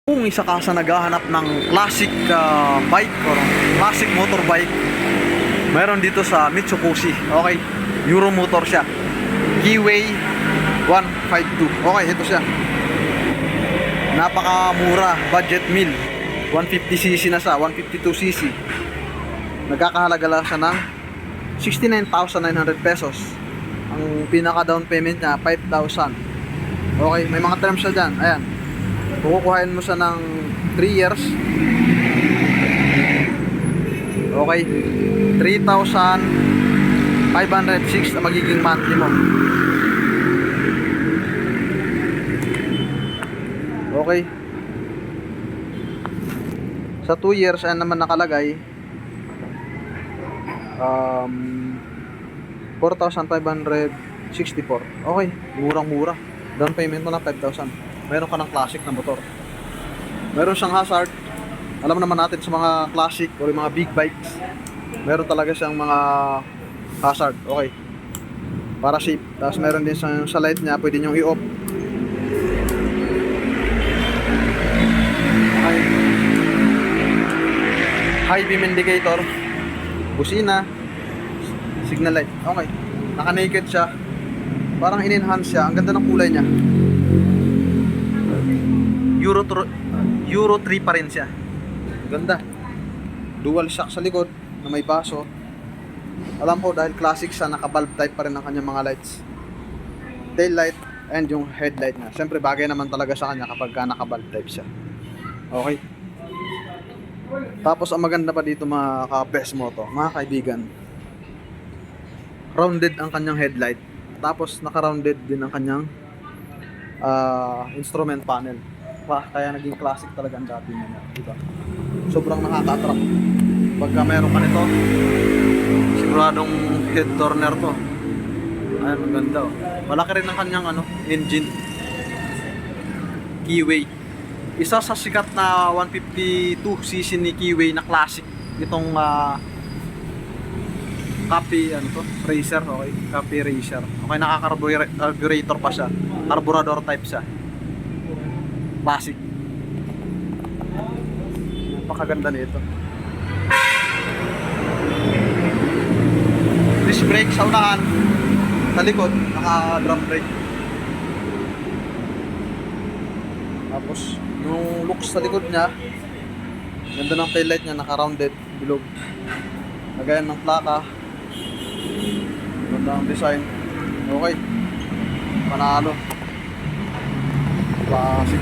Kung isa ka sa naghahanap ng classic bike or classic motorbike, mayroon dito sa Mitsubishi. Okay, Euromotor siya. Keyway 152. Okay, ito siya. Napakamura, budget meal. 150cc na siya, 152cc. Nagkakahalaga lang siya ng 69,900 pesos. Ang pinaka down payment niya 5,000. Okay, may mga terms siya dyan. Ayan, kukuhain mo siya ng 3 years. Okay, 3,506 na magiging monthly mo. Okay, sa 2 years ayan naman nakalagay 4,564. Okay, murang-mura. Down payment mo na 5,000. Meron ka ng classic na motor. Meron siyang hazard. Alam naman natin sa mga classic o mga big bikes, meron talaga siyang mga hazard. Okay, para safe. Tapos meron din sa light niya, pwede nyo i-off. Okay, high beam indicator, busina, signal light. Okay, naka-naked siya. Parang in-enhance siya. Ang ganda ng kulay niya. Euro 3 pa rin siya. Ganda. Dual shock sa likod na may baso. Alam ko dahil classic siya, naka-valve type pa rin ang kanyang mga lights. Tail light and yung headlight niya. Siyempre bagay naman talaga sa kanya kapag naka-valve type siya. Okay. Tapos ang maganda pa dito mga ka-best mo to, mga kaibigan, rounded ang kanyang headlight. Tapos naka-rounded din ang kanyang instrument panel. Kaya naging classic talaga ang dating niya, diba? Sobrang nakaka-attract. Pagka meron ka nito, siguradong head turner to. Ayan, ang ganda oh. Malaki rin ang kanyang engine. Keyway. Isa sa sikat na 152cc ni Keyway na classic. Itong copy racer. Okay, copy racer. Okay, naka-carburetor pa siya. Carburetor type siya. Classic. Napakaganda nito. Disc brake sa unahan, sa likod naka-drum brake. Tapos yung looks sa likod niya, ganda ng taillight niya, naka-rounded bilog. Lagayan ng plaka. Ganda ang design. Okay, panalo. Classic.